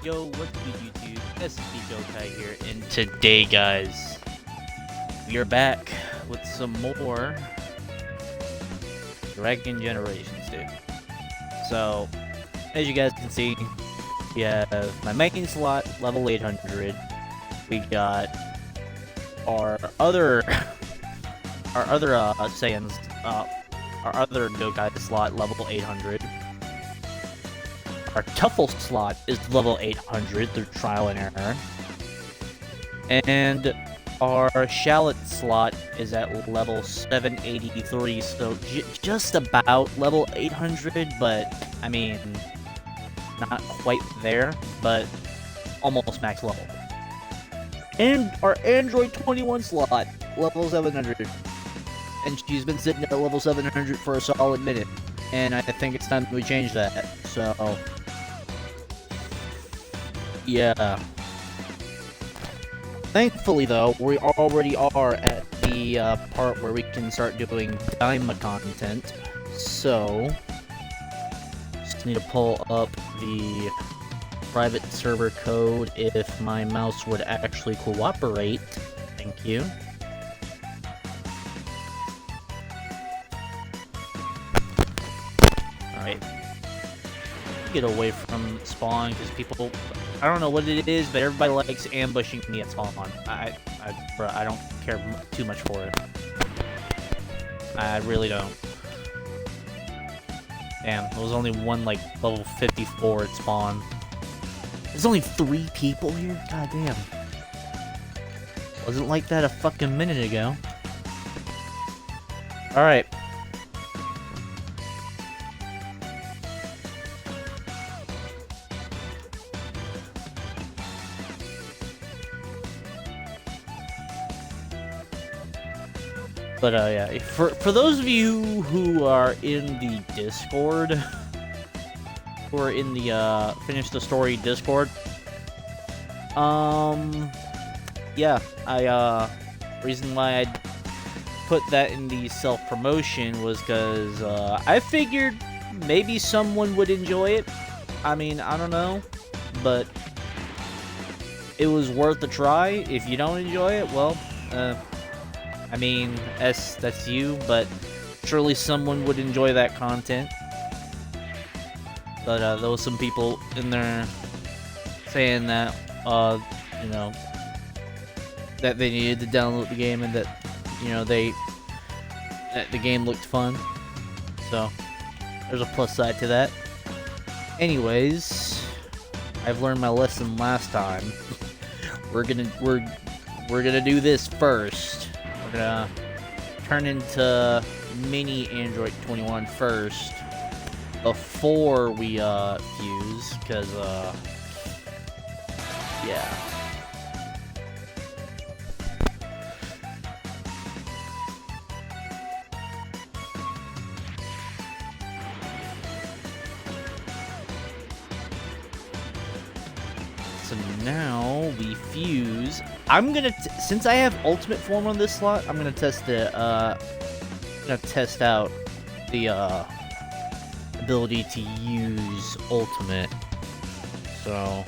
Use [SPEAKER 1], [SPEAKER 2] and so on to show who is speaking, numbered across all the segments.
[SPEAKER 1] Yo, what's good YouTube? SSB Jokai here, and today, guys, we are back with some more Dragon Generations, dude. So, as you guys can see, we have my main slot, level 800. We got our other, Saiyans, our other Gokai slot, level 800. Our Tuffle slot is level 800 through trial and error. And our Shallot slot is at level 783, so just about level 800, but, I mean, not quite there, but almost max level. And our Android 21 slot, level 700. And she's been sitting at level 700 for a solid minute. And I think it's time we change that, so... yeah. Thankfully, though, we already are at the part where we can start doing Daima content. So, just need to pull up the private server code if my mouse would actually cooperate. Thank you. Alright. Get away from spawn because people, I don't know what it is, but everybody likes ambushing me at spawn. Bro, I don't care too much for it. I really don't. Damn, there was only one like level 54 at spawn. There's only 3 people here? God damn. Wasn't like that a fucking minute ago. Alright. But yeah, for those of you who are in the Discord, who are in the Finish the Story Discord, yeah, reason why I put that in the self-promotion was because I figured maybe someone would enjoy it. I mean, I don't know, but it was worth a try. If you don't enjoy it, well, I mean, that's you, but surely someone would enjoy that content. But there was some people in there saying that, you know, that they needed to download the game and that, you know, that the game looked fun. So, there's a plus side to that. Anyways, I've learned my lesson last time. we're gonna do this first. We're gonna turn into mini Android 21 first before we fuse, because yeah. So now we fuse. I'm gonna, since I have ultimate form on this slot, I'm gonna test the, test out the, ability to use ultimate. So,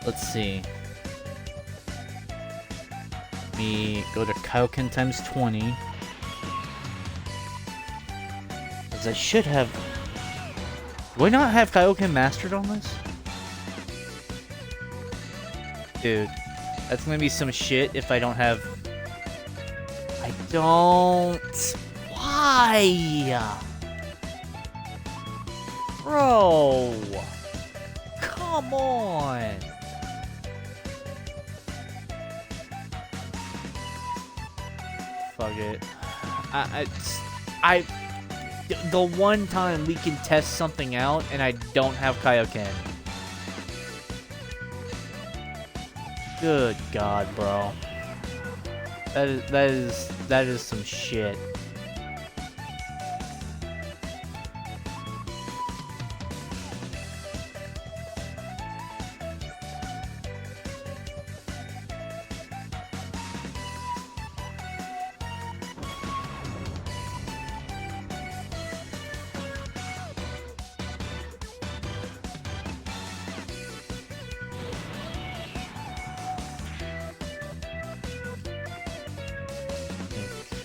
[SPEAKER 1] let's see. Let me go to Kaioken times 20. Because I should have... Do I not have Kaioken mastered on this? Dude, that's gonna be some shit if I don't have... I don't... Why? Bro! Come on! Fuck it. The one time we can test something out and I don't have Kaioken. Good God, bro. That is some shit.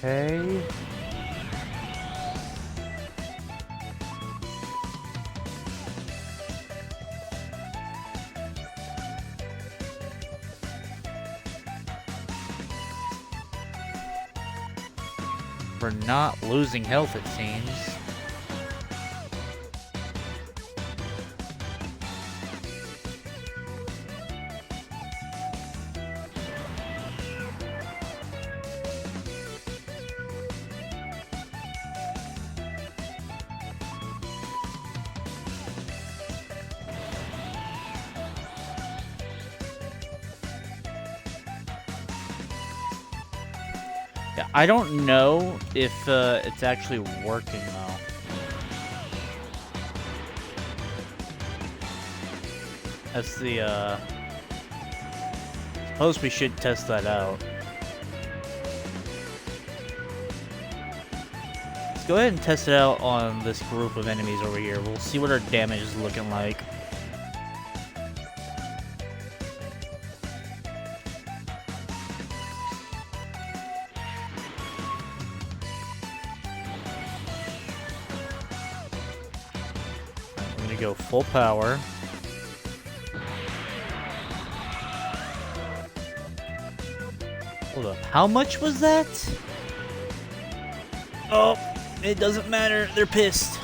[SPEAKER 1] Okay. We're not losing health, it seems. Yeah, I don't know if it's actually working though. That's the suppose we should test that out. Let's go ahead and test it out on this group of enemies over here. We'll see what our damage is looking like. I'm gonna go full power. Hold up. How much was that? Oh, it doesn't matter. They're pissed.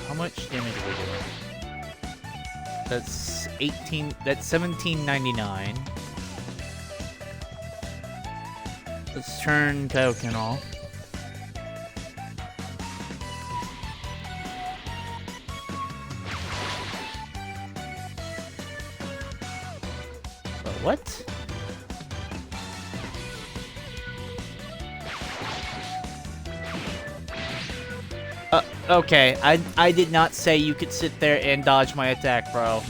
[SPEAKER 1] How much damage are we doing? That's 18. That's 1799. Let's turn Kaioken off. What? Okay, I did not say you could sit there and dodge my attack, bro.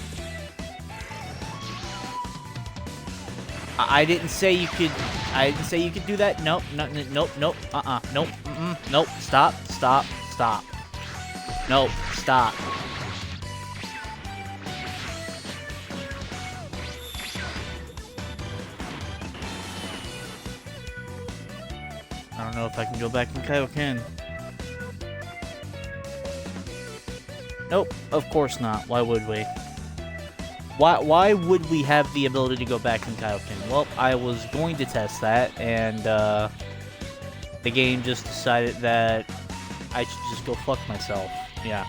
[SPEAKER 1] I didn't say you could. I didn't say you could do that. Nope. No. Nope. Nope. Nope. Nope. Stop. Stop. Stop. Nope. Stop. I don't know if I can go back in Kaioken. Nope, of course not. Why would we? Why would we have the ability to go back in Kaioken? Well, I was going to test that, and the game just decided that I should just go fuck myself. Yeah.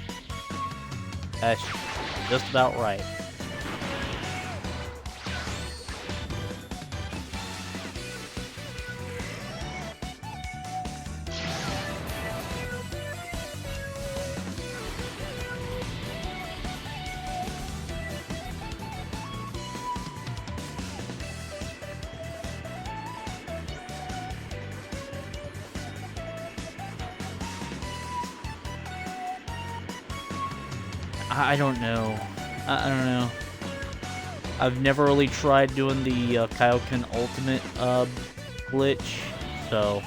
[SPEAKER 1] That's just about right. I don't know. I don't know. I've never really tried doing the Kaioken Ultimate glitch, so...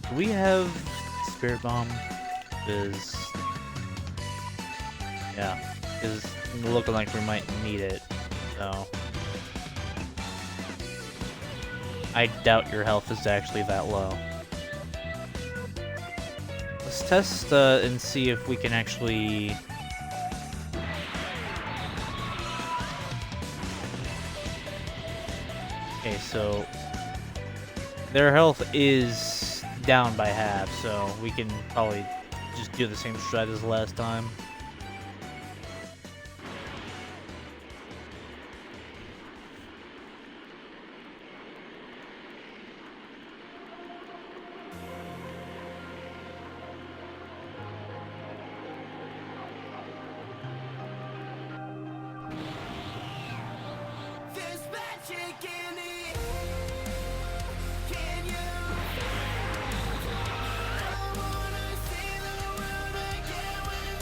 [SPEAKER 1] Do we have Spirit Bomb? Yeah, is looking like we might need it, so... I doubt your health is actually that low. Let's test and see if we can actually Okay, so their health is down by half, so we can probably just do the same strat as last time.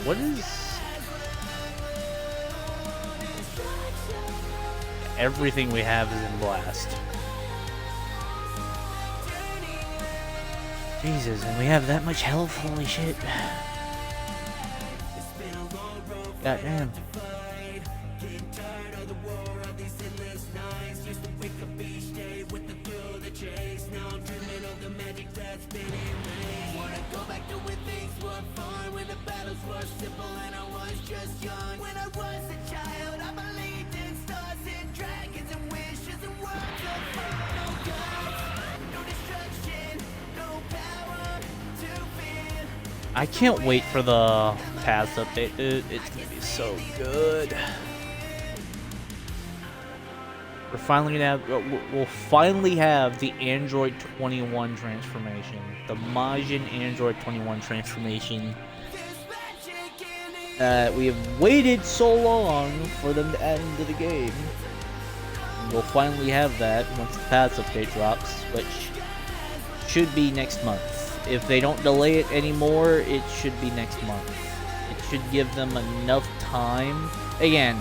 [SPEAKER 1] What is... Everything we have is in Blast. Jesus, and we have that much health? Holy shit. Goddamn. I can't wait for the paths update, dude. It's gonna be so good. We're finally gonna have, we'll finally have the Android 21 transformation. The Majin Android 21 transformation. We have waited so long for them to add into the game. We'll finally have that once the paths update drops, which should be next month. If they don't delay it anymore, it should be next month. It should give them enough time. Again,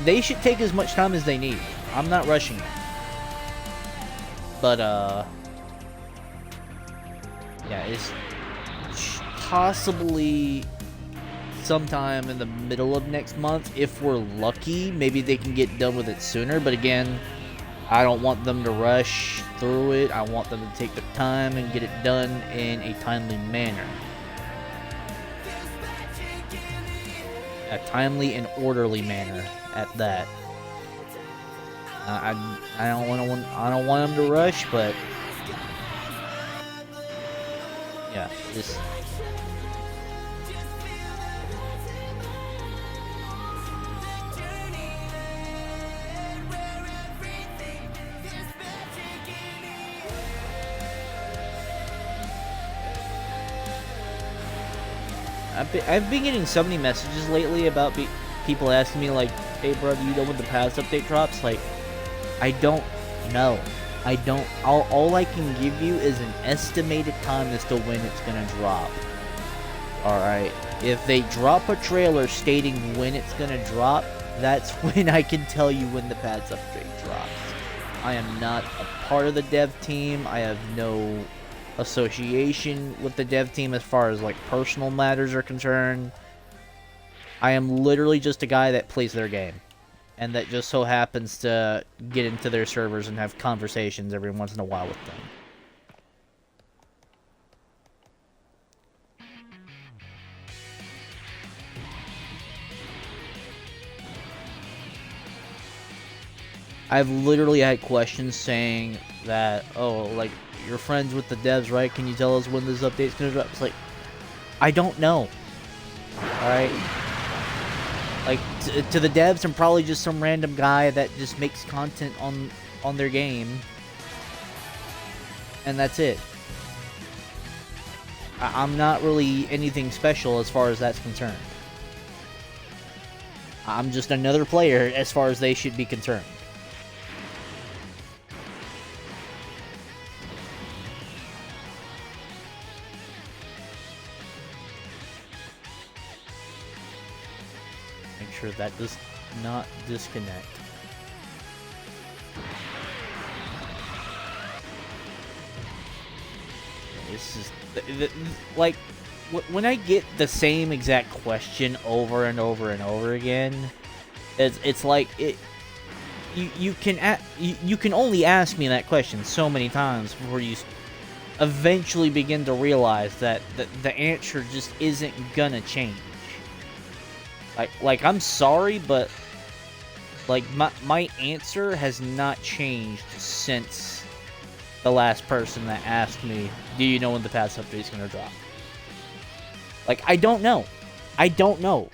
[SPEAKER 1] they should take as much time as they need. I'm not rushing it. But, yeah, it's possibly sometime in the middle of next month. If we're lucky, maybe they can get done with it sooner. But again, I don't want them to rush through it. I want them to take the time and get it done in a timely manner. A timely and orderly manner at that. I don't want them to rush, but yeah, just I've been getting so many messages lately about people asking me like, "Hey, bro, do you know when the paths update drops?" Like, I don't know. I don't. All I can give you is an estimated time as to when it's gonna drop. All right. If they drop a trailer stating when it's gonna drop, that's when I can tell you when the paths update drops. I am not a part of the dev team. I have no association with the dev team as far as like personal matters are concerned. I am literally just a guy that plays their game and that just so happens to get into their servers and have conversations every once in a while with them. I've literally had questions saying that, oh, like, you're friends with the devs, right? Can you tell us when this update's gonna drop? It's like, I don't know. Alright? Like, to the devs, I'm probably just some random guy that just makes content on their game. And that's it. I'm not really anything special as far as that's concerned. I'm just another player as far as they should be concerned. Sure that does not disconnect. This is like when I get the same exact question over and over and over again, it's like you can only ask me that question so many times before you eventually begin to realize that the answer just isn't gonna change. Like, I'm sorry, but Like, my answer has not changed since the last person that asked me, do you know when the patch update is going to drop? Like, I don't know. I don't know.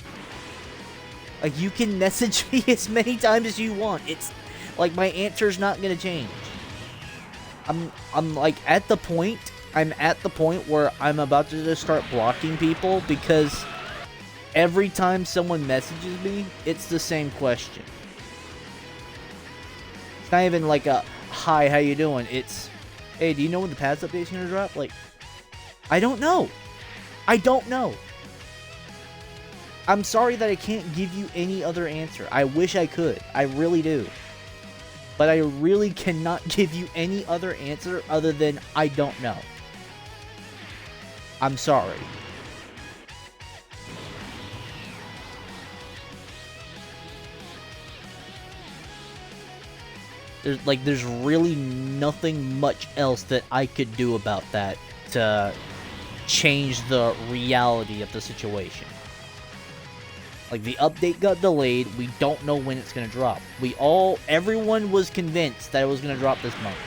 [SPEAKER 1] Like, you can message me as many times as you want. It's, like, my answer's not going to change. I'm, like, at the point where I'm about to just start blocking people because every time someone messages me, it's the same question. It's not even like a, hi, how you doing? It's, hey, do you know when the patch update's gonna drop? Like, I don't know. I don't know. I'm sorry that I can't give you any other answer. I wish I could. I really do. But I really cannot give you any other answer other than I don't know. I'm sorry. There's really nothing much else that I could do about that to change the reality of the situation. Like, the update got delayed. We don't know when it's going to drop. Everyone was convinced that it was going to drop this month.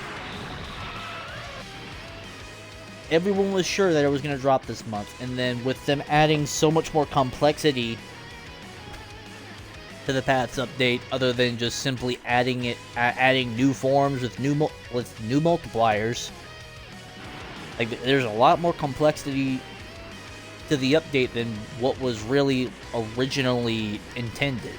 [SPEAKER 1] Everyone was sure that it was going to drop this month. And then with them adding so much more complexity to the paths update, other than just simply adding new forms with new multipliers, like, there's a lot more complexity to the update than what was really originally intended.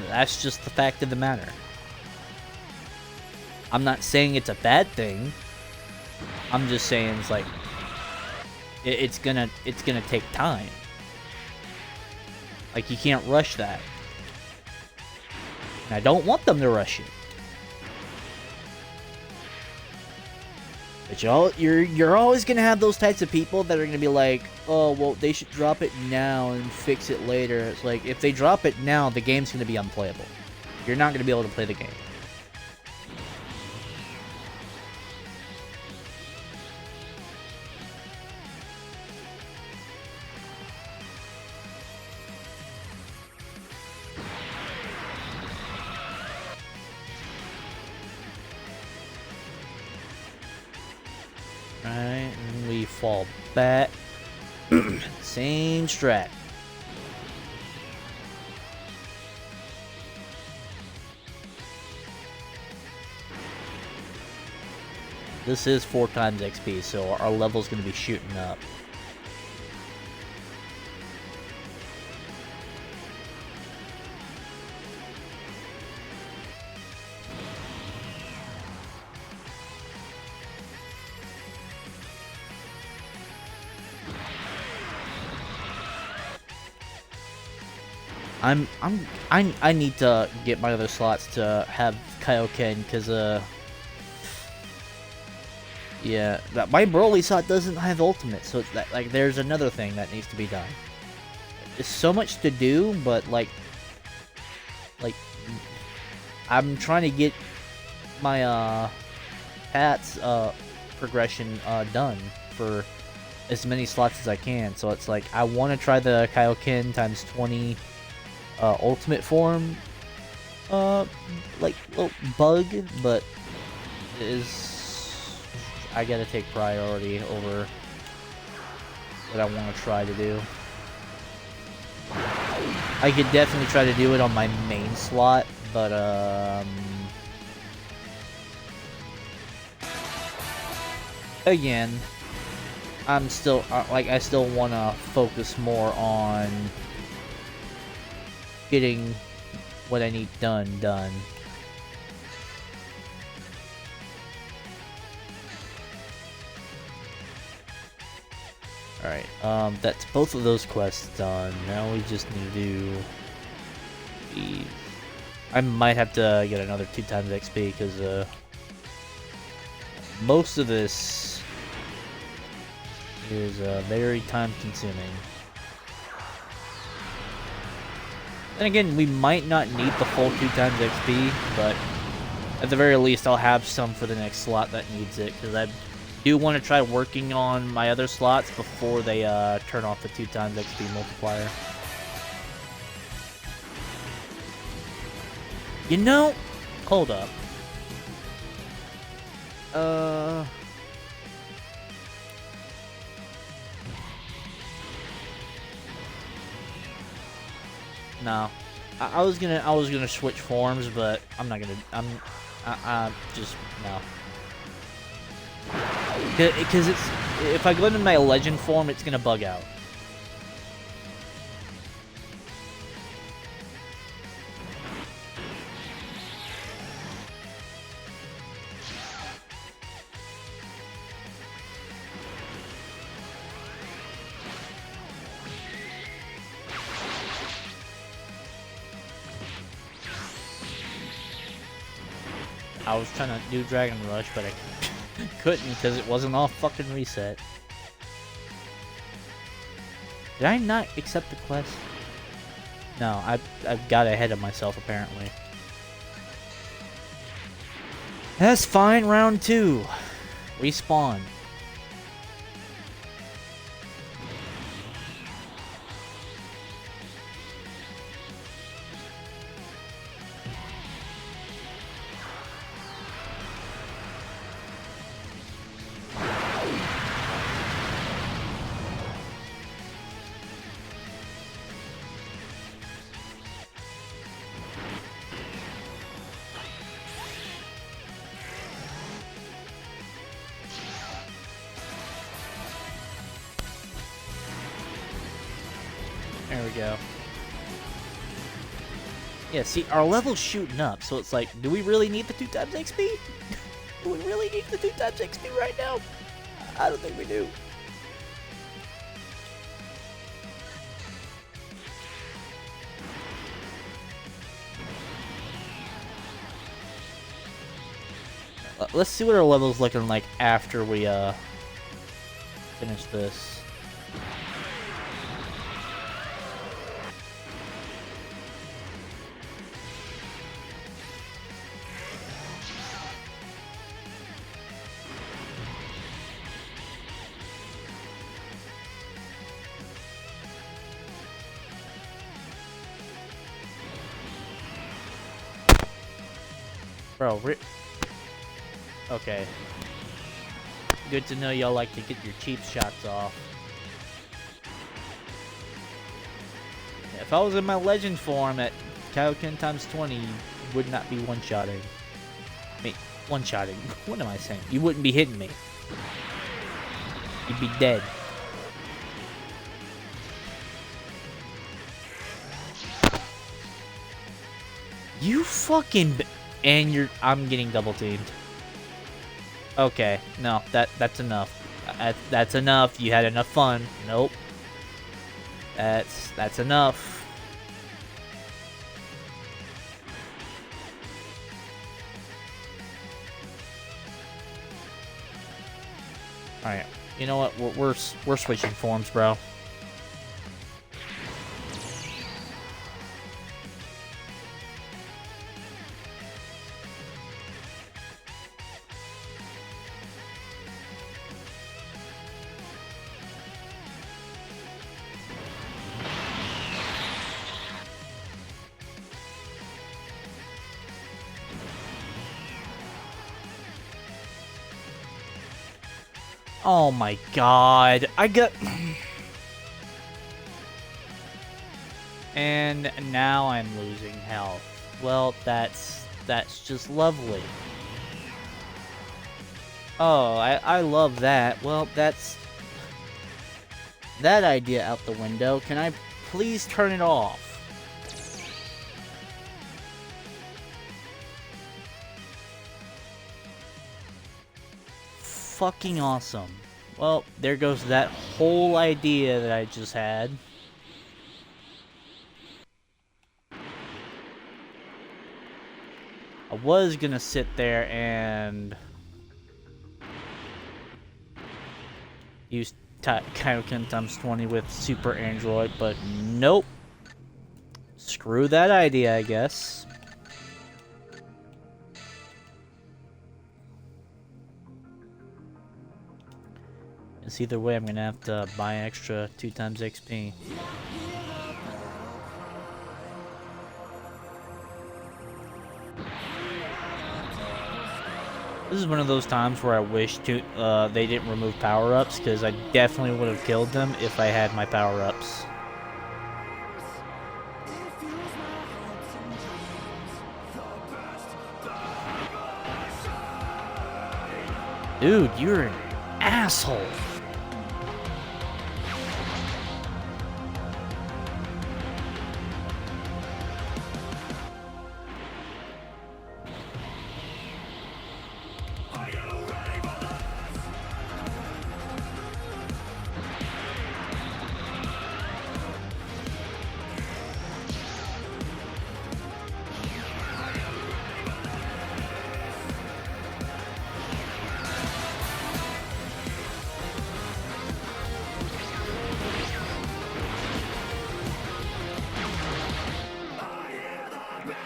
[SPEAKER 1] That's just the fact of the matter. I'm not saying it's a bad thing. I'm just saying it's like it's gonna take time. Like, you can't rush that. And I don't want them to rush it. But you're always gonna have those types of people that are gonna be like, oh, well, they should drop it now and fix it later. It's like, if they drop it now, the game's gonna be unplayable. You're not gonna be able to play the game. Alright, and we fall back. Same strat. This is 4 times XP, so our level's gonna be shooting up. I need to get my other slots to have Kaioken, because yeah, my Broly slot doesn't have ultimate, so it's that, like, there's another thing that needs to be done. There's so much to do, but like I'm trying to get my Pat's progression done for as many slots as I can. So it's like, I want to try the Kaioken times 20 ultimate form like little bug, but I gotta take priority over what I want to try to do. I could definitely try to do it on my main slot, but again, I'm still I still want to focus more on getting what I need done. Alright, that's both of those quests done. Now we just need to do... I might have to get another 2 times XP, because most of this is very time consuming. Then again, we might not need the full 2 times XP, but at the very least I'll have some for the next slot that needs it, because Do want to try working on my other slots before they turn off the 2x XP multiplier. You know, hold up. No. I was gonna switch forms, but I'm not gonna. I just no. Because if I go into my legend form, it's gonna bug out. I was trying to do Dragon Rush, but I couldn't because it wasn't all fucking reset. Did I not accept the quest? No, I've got ahead of myself apparently. That's fine, round 2. Respawn. There we go. Yeah, see, our level's shooting up, so it's like, do we really need the 2x XP? Do we really need the 2x XP right now? I don't think we do. Let's see what our level's looking like after we, finish this. Bro, okay. Good to know y'all like to get your cheap shots off. Yeah, if I was in my legend form at Kaioken times 20, you would not be one-shotting. I mean, one-shotting. What am I saying? You wouldn't be hitting me. You'd be dead. You fucking... And I'm getting double teamed. Okay, no, that's enough. That's enough. You had enough fun. Nope. That's enough. All right. You know what? We're switching forms, bro. Oh my god. I got... And now I'm losing health. Well, that's just lovely. Oh, I love that. Well, that's... that idea out the window. Can I please turn it off? Fucking awesome. Well, there goes that whole idea that I just had. I was gonna sit there and use Kaioken times 20 with Super Android, but nope. Screw that idea, I guess. Because either way, I'm gonna have to buy extra 2 times XP. This is one of those times where I wish they didn't remove power-ups, because I definitely would have killed them if I had my power-ups. Dude, you're an asshole.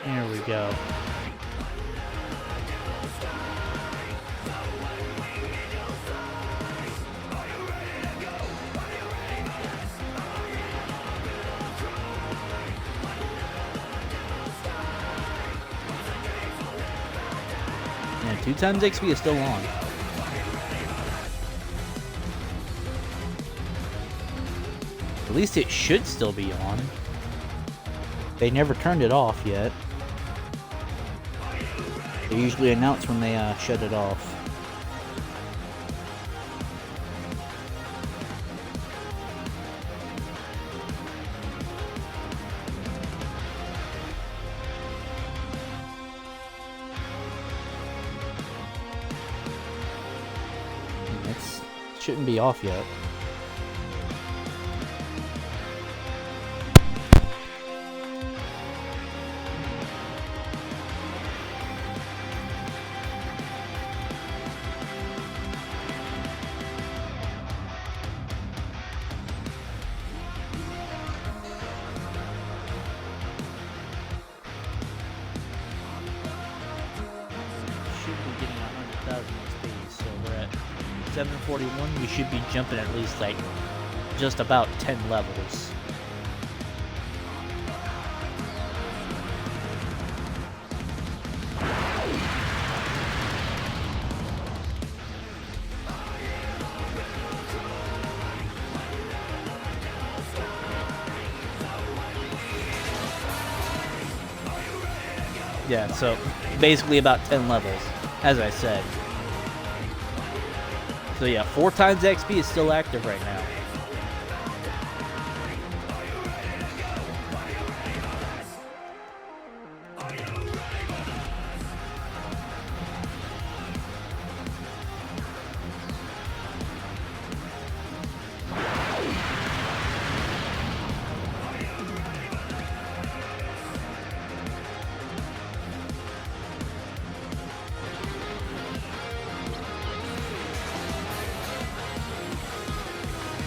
[SPEAKER 1] There we go. Yeah, 2 times XP is still on. At least it should still be on. They never turned it off yet. They usually announce when they shut it off. It shouldn't be off yet. Should be getting 100,000 XP, so we're at 741. We should be jumping at least like just about 10 levels. Yeah, so basically about 10 levels, as I said. So yeah, 4 times XP is still active right now.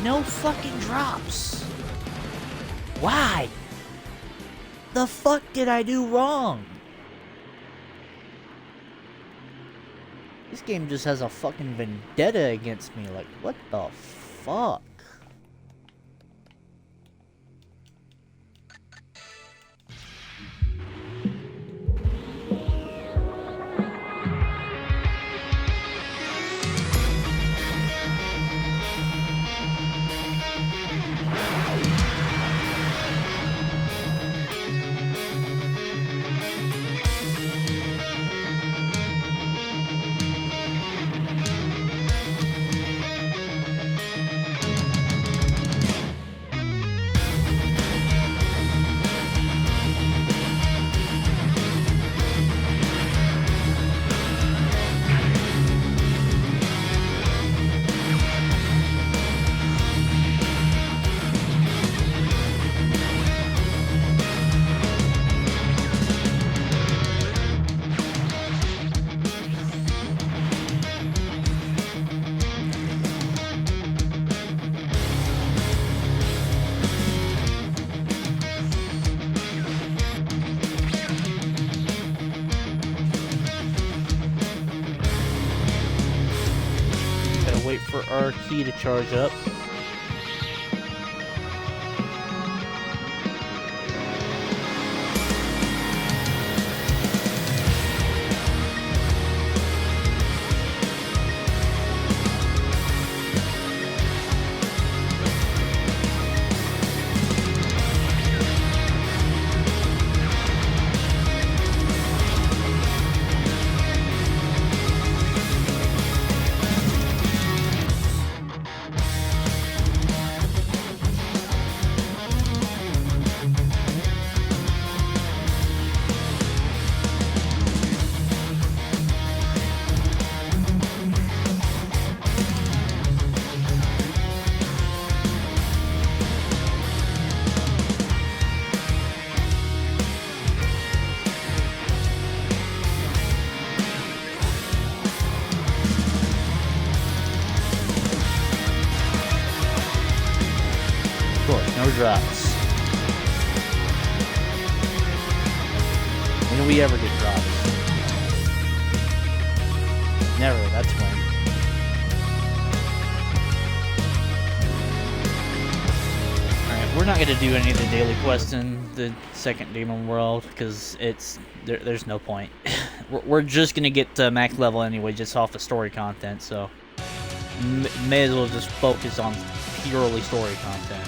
[SPEAKER 1] No fucking drops. Why? The fuck did I do wrong? This game just has a fucking vendetta against me. Like, what the fuck? our key to charge up. No drops. When do we ever get drops? Never, that's when. Alright, we're not gonna do any of the daily quests in the second Demon World, because there's no point. we're just gonna get to max level anyway, just off the story content, so may as well just focus on purely story content.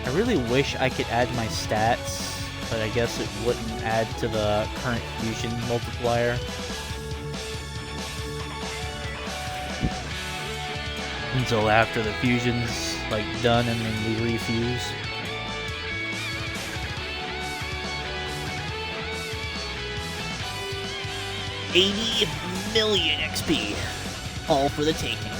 [SPEAKER 1] I really wish I could add my stats, but I guess it wouldn't add to the current fusion multiplier. Until after the fusion's like done and then we refuse. $80 million XP, all for the taking.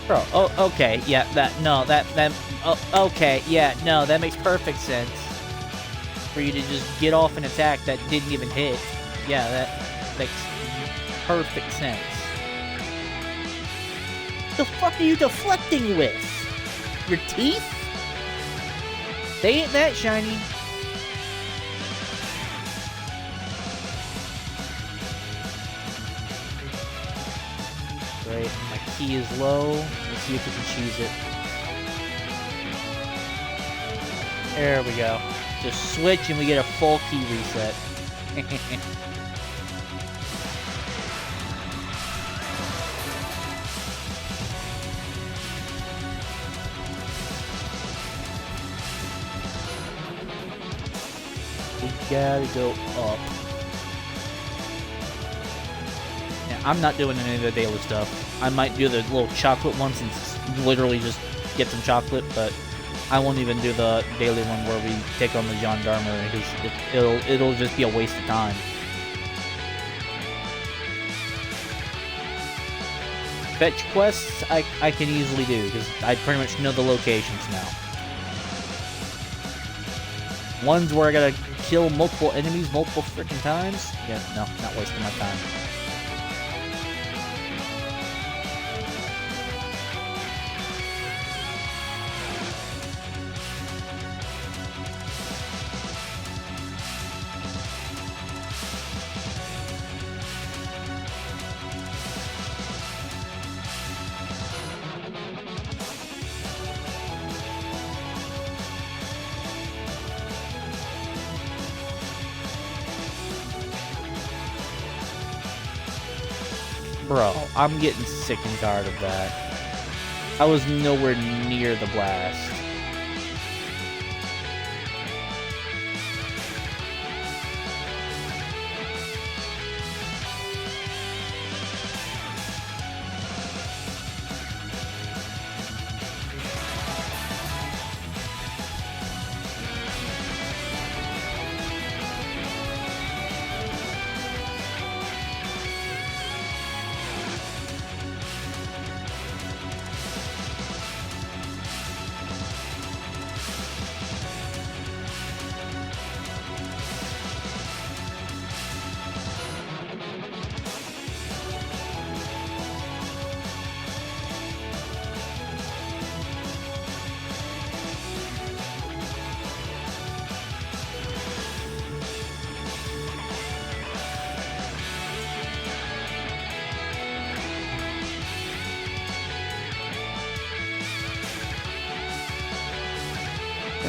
[SPEAKER 1] Bro, oh, okay, yeah, okay, yeah, no, that makes perfect sense. For you to just get off an attack that didn't even hit. Yeah, that makes perfect sense. The fuck are you deflecting with? Your teeth? They ain't that shiny. Right, my key is low. Let's see if we can choose it. There we go. Just switch and we get a full key reset. We gotta go up. I'm not doing any of the daily stuff. I might do the little chocolate ones and literally just get some chocolate, but I won't even do the daily one where we take on the gendarmerie because it'll just be a waste of time. Fetch quests I can easily do because I pretty much know the locations now. Ones where I gotta kill multiple enemies multiple freaking times? Yeah, no, not wasting my time. Bro, I'm getting sick and tired of that. I was nowhere near the blast.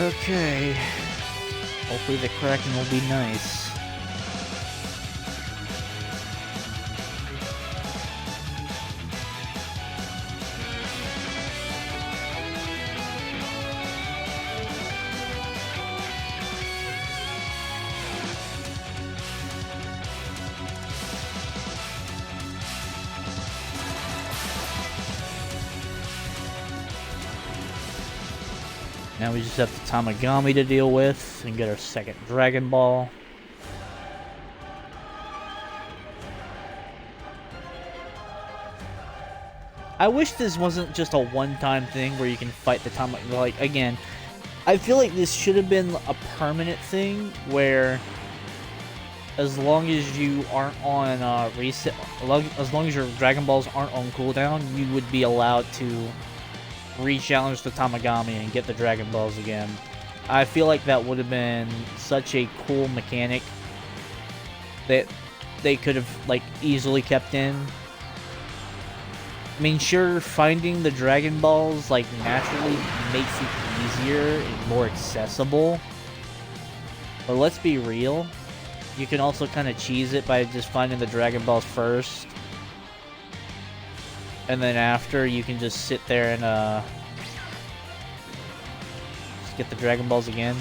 [SPEAKER 1] Okay. Hopefully the Kraken will be nice. Now we just have the Tamagami to deal with and get our second Dragon Ball. I wish this wasn't just a one-time thing where you can fight the Tamagami. Like, again, I feel like this should have been a permanent thing where as long as you aren't on reset, as long as your Dragon Balls aren't on cooldown, you would be allowed to re-challenge the Tamagami and get the Dragon Balls again. I feel like that would have been such a cool mechanic that they could have, like, easily kept in. I mean, sure, finding the Dragon Balls, like, naturally makes it easier and more accessible. But let's be real. You can also kind of cheese it by just finding the Dragon Balls first. And then after, you can just sit there and, just get the Dragon Balls again.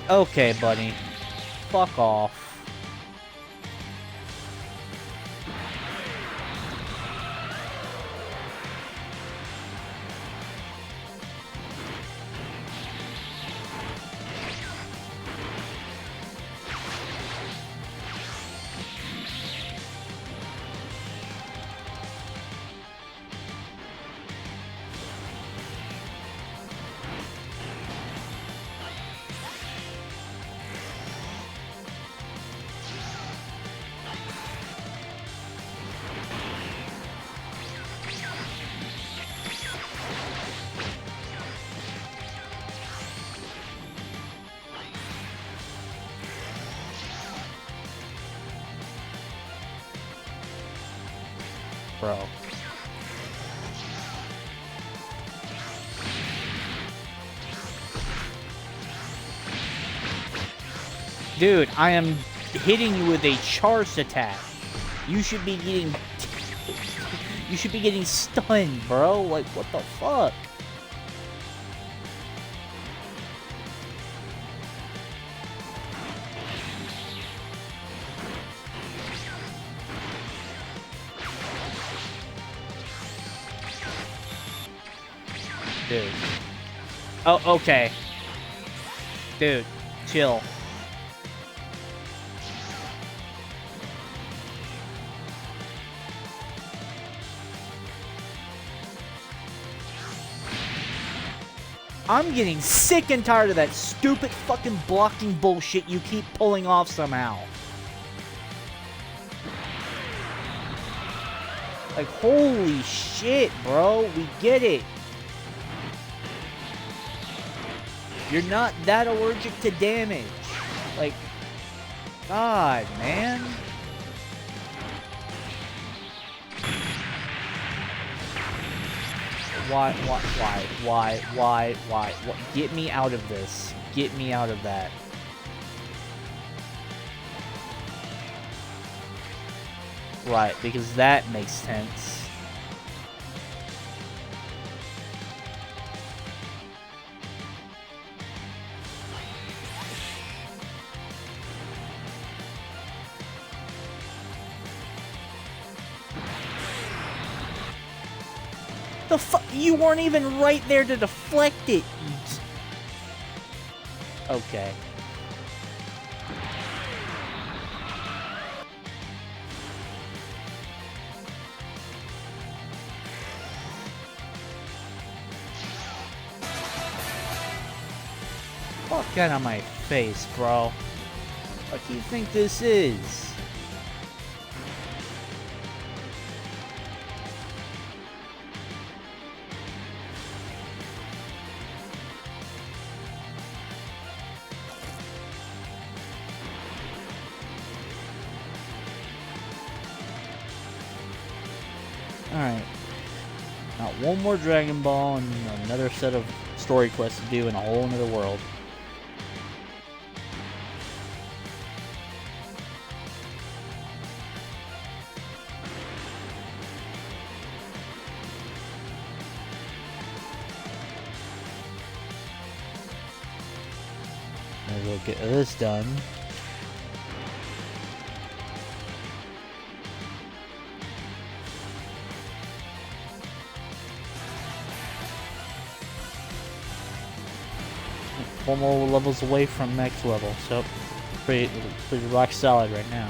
[SPEAKER 1] Okay, buddy. Fuck off. Bro. Dude, I am hitting you with a charged attack. You should be getting... you should be getting stunned, bro. Like, what the fuck? Dude. Oh, okay. Dude, chill. I'm getting sick and tired of that stupid fucking blocking bullshit you keep pulling off somehow. Like, holy shit, bro. We get it. You're not that allergic to damage. Like, God, man. Why? Get me out of this. Get me out of that. Right, because that makes sense. The fuck? You weren't even right there to deflect it. Okay. Fuck out of my face, bro. What do you think this is? Alright. Not one more Dragon Ball and another set of story quests to do in a whole nother world. Maybe we'll get this done. Four more levels away from next level, so pretty rock solid right now.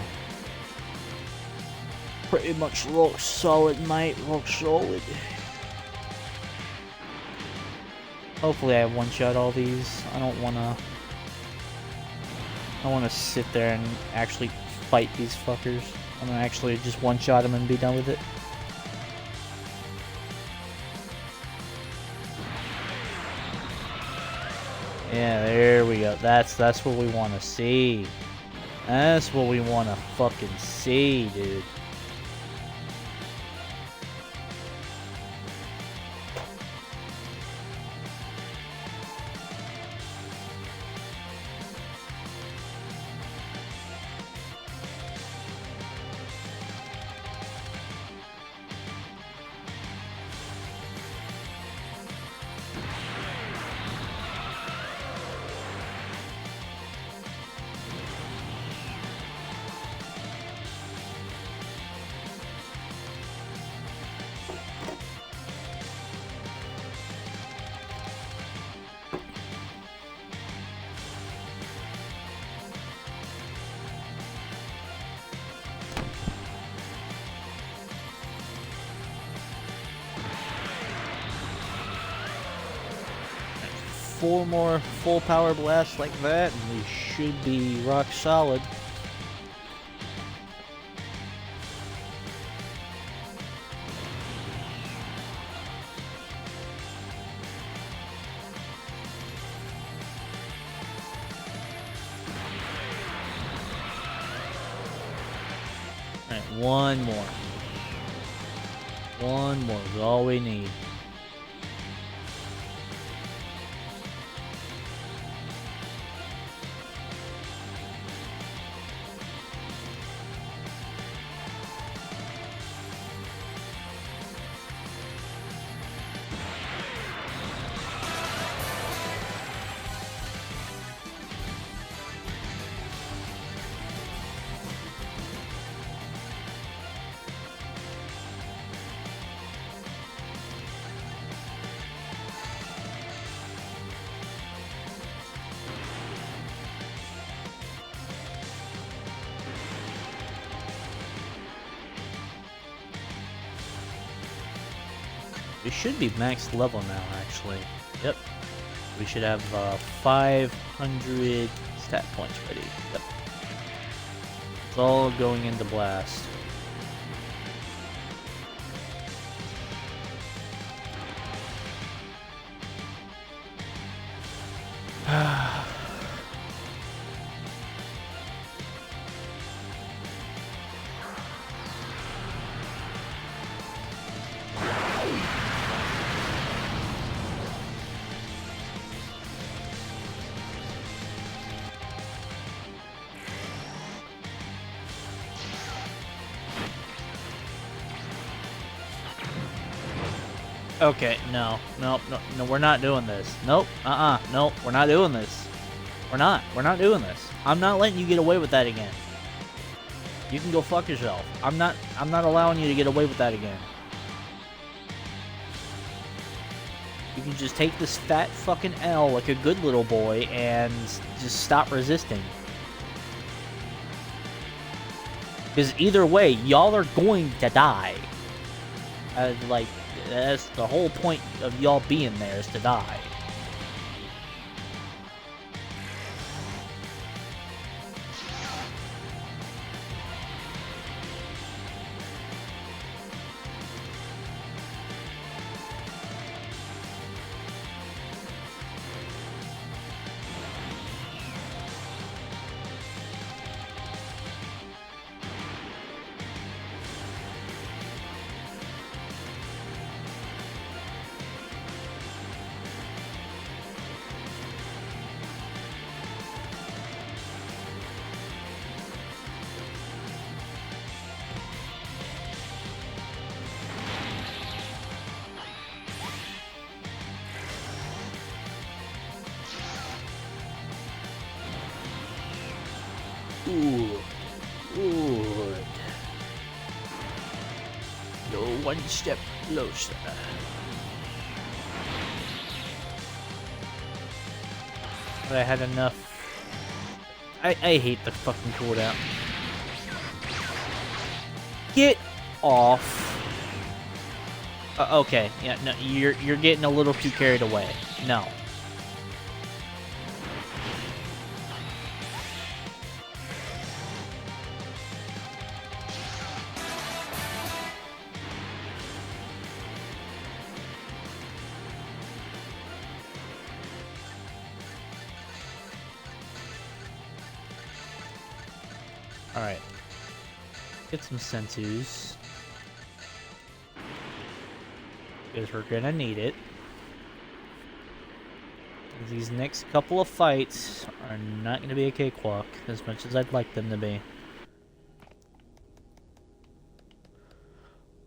[SPEAKER 1] Pretty much rock solid, mate. Rock solid. Hopefully I one-shot all these. I don't wanna sit there and actually fight these fuckers. I'm gonna actually just one-shot them and be done with it. Yeah, there we go. That's what we want to see. That's what we want to fucking see, dude. Four more full power blasts like that, and we should be rock solid. Alright, one more. One more is all we need. We should be max level now, actually. Yep. We should have 500 stat points ready. Yep. It's all going into blast. Okay, no, we're not doing this. Nope, nope, we're not doing this. We're not doing this. I'm not letting you get away with that again. You can go fuck yourself. I'm not allowing you to get away with that again. You can just take this fat fucking L like a good little boy and just stop resisting. Because either way, y'all are going to die. Like, that's the whole point of y'all being there, is to die. Ooh. Good. You're one step closer. But I had enough. I hate the fucking cooldown. Get off. Okay, yeah, no, you're getting a little too carried away. No. Alright. Get some sensus. Because we're gonna need it. These next couple of fights are not gonna be a cakewalk, as much as I'd like them to be.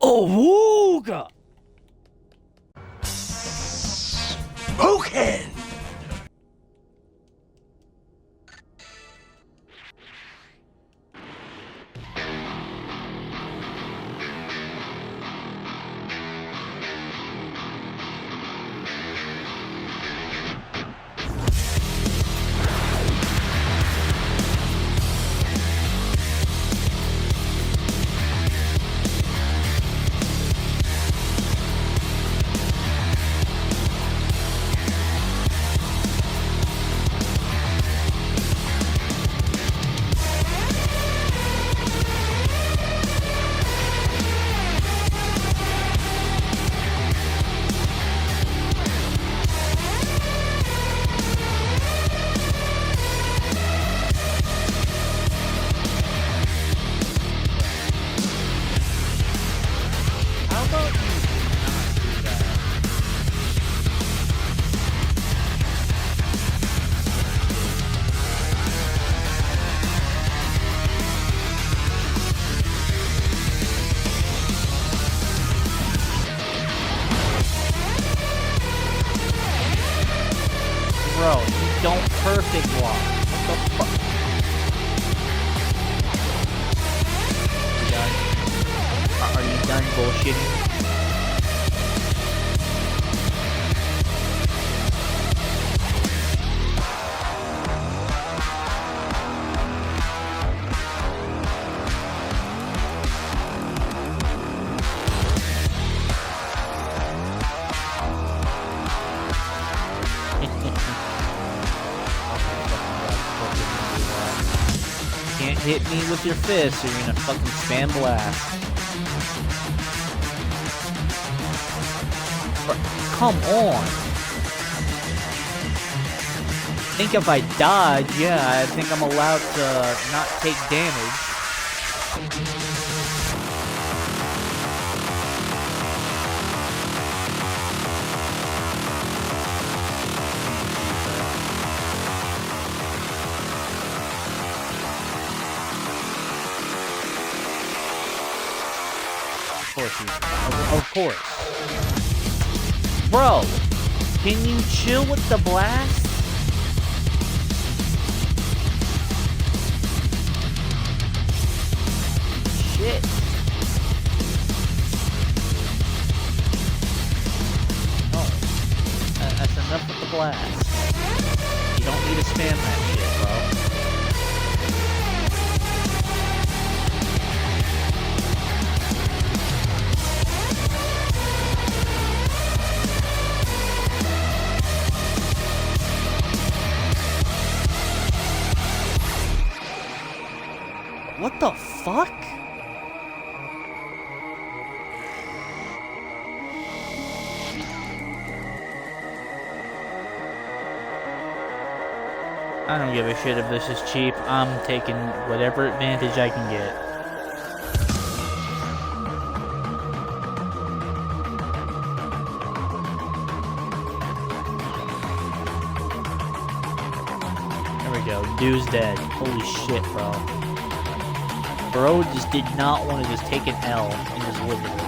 [SPEAKER 1] Oh, wooga! Spoken! Bro, you don't perfect block. What the fuck? You done? Are you done bullshitting? Can't hit me with your fist or you're gonna fucking spam blast. Come on. I think if I dodge, yeah, I think I'm allowed to not take damage. Of course. Bro, can you chill with the blast? Shit. No. That's enough with the blast. You don't need to spam that shit, bro. What the fuck? I don't give a shit if this is cheap. I'm taking whatever advantage I can get. There we go. Dude's dead. Holy shit, bro. Bro just did not want to just take an L and just live with it.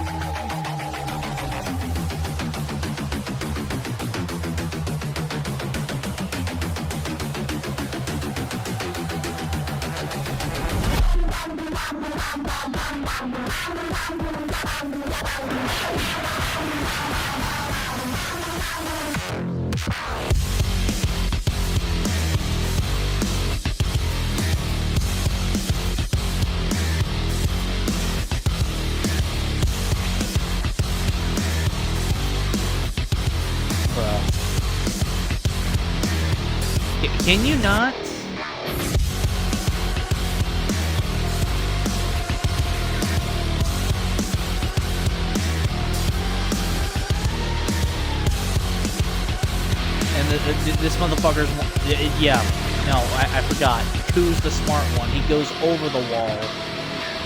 [SPEAKER 1] Can you not? And this motherfucker's... Yeah, no, I forgot. Ku's the smart one. He goes over the wall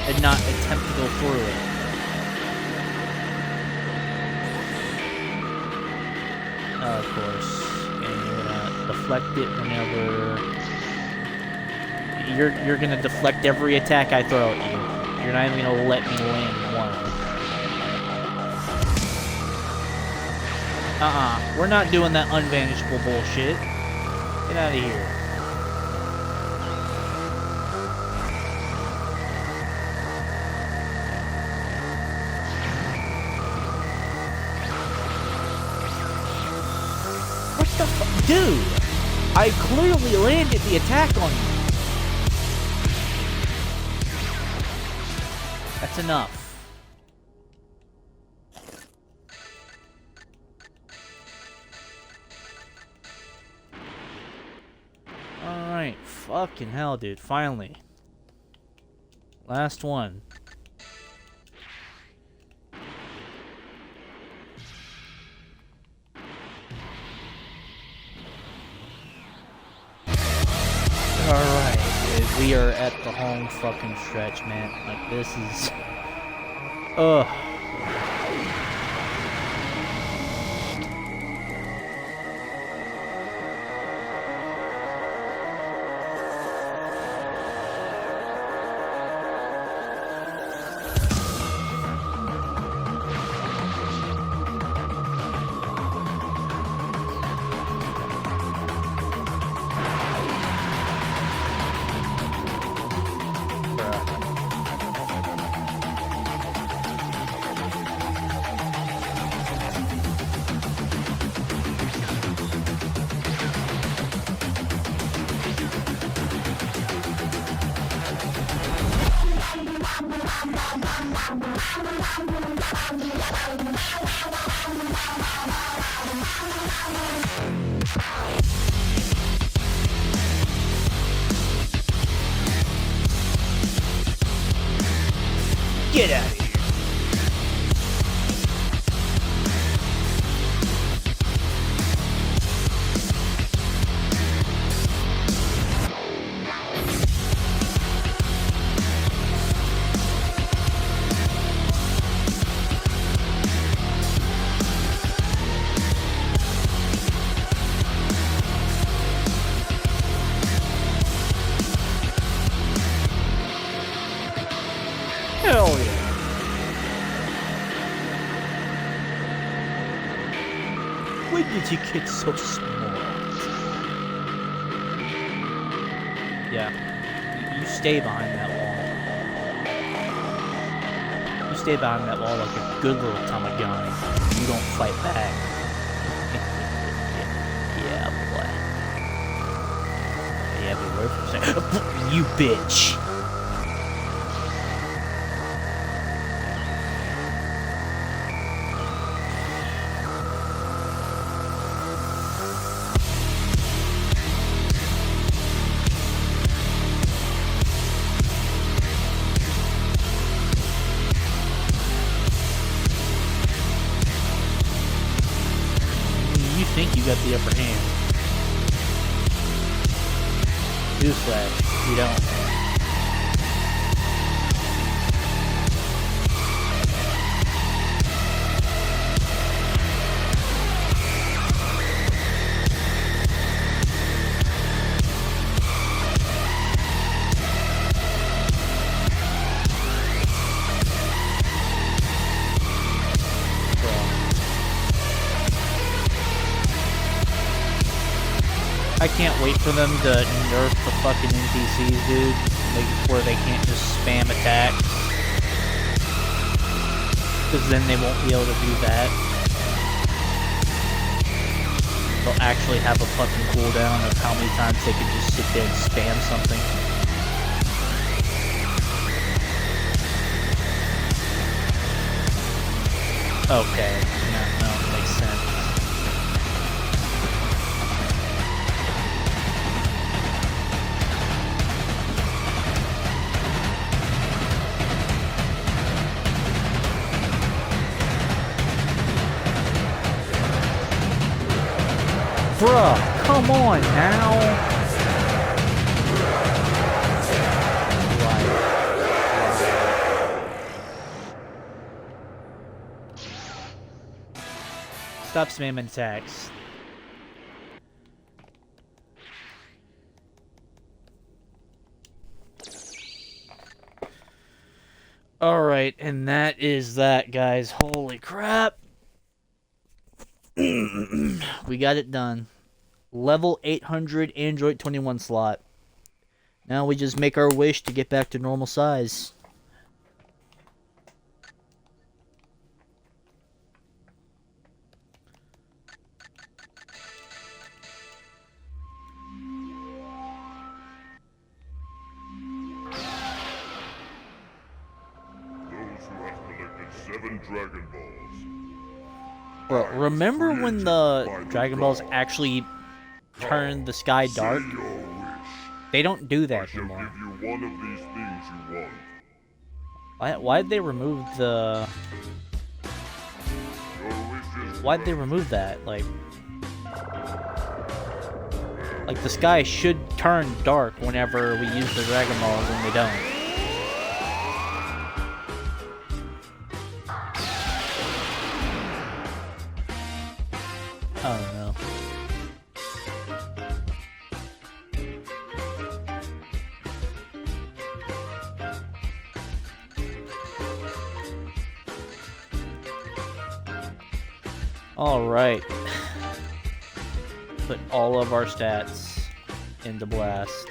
[SPEAKER 1] and not attempt to go through it. Of course. And you're gonna deflect it whenever... You're gonna deflect every attack I throw at you. You're not even gonna let me land one. We're not doing that unvanishable bullshit. Get out of here. What the fuck? Dude! I clearly landed the attack on you. That's enough. Alright, fucking hell, dude. Finally. Last one. Alright, dude. We are at the home fucking stretch, man. Like, this is... Ugh. Get out of here. Hell yeah. When did you get so smart? Yeah. You stay behind that wall. You stay behind that wall like a good little Tommy gun. You don't fight back. Yeah, boy. Yeah, but wait for a second. You bitch. You think you got the upper hand. Newsflash, you don't. I can't wait for them to nerf the fucking NPCs, dude. Like, where they can't just spam attacks. because then they won't be able to do that. They'll actually have a fucking cooldown of how many times they can just sit there and spam something. Okay, no, makes sense. Bruh, come on now! Stop spamming attacks. Alright, and that is that, guys. Holy crap! We got it done. Level 800 Android 21 slot. Now we just make our wish to get back to normal size.
[SPEAKER 2] Those who have collected 7 Dragon Balls.
[SPEAKER 1] Bro, remember when the Dragon Balls actually turned the sky dark?
[SPEAKER 2] Say your wish.
[SPEAKER 1] They don't do
[SPEAKER 2] I
[SPEAKER 1] that
[SPEAKER 2] shall
[SPEAKER 1] anymore.
[SPEAKER 2] give you one of these things you want.
[SPEAKER 1] Why'd they remove the...
[SPEAKER 2] Your wish is
[SPEAKER 1] Why'd they remove that? Like the sky should turn dark whenever we use the Dragon Balls, and they don't. I don't know. Alright. Put all of our stats into Blast.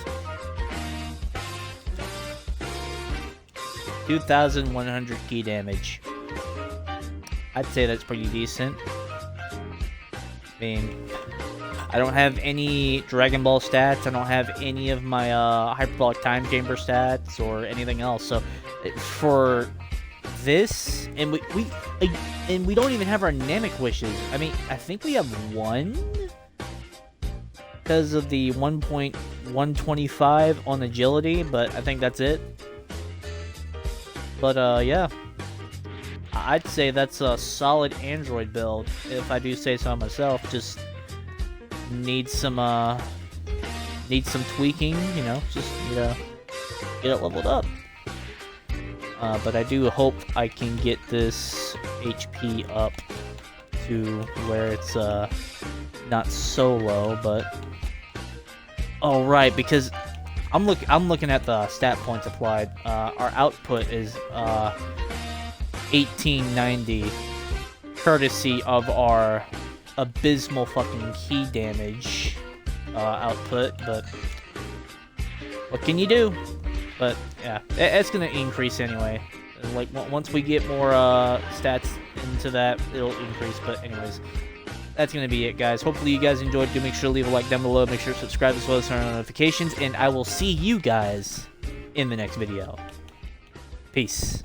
[SPEAKER 1] 2,100 key damage. I'd say that's pretty decent. I mean, I don't have any Dragon Ball stats. I don't have any of my Hyperbolic Time Chamber stats or anything else. So, for this, and we don't even have our Namek wishes. I mean, I think we have one because of the 1.125 on agility, but I think that's it. But yeah. I'd say that's a solid Android build, if I do say so myself. Just needs some tweaking, you know, just need to get it leveled up. But I do hope I can get this HP up to where it's not so low, but alright, because I'm looking at the stat points applied. Our output is 1890, courtesy of our abysmal fucking key damage output, but what can you do? But yeah, it's gonna increase anyway. Like once we get more stats into that, it'll increase. But anyways, that's gonna be it, guys. Hopefully you guys enjoyed. Do make sure to leave a like down below. Make sure to subscribe as well as turn on notifications, and I will see you guys in the next video. Peace.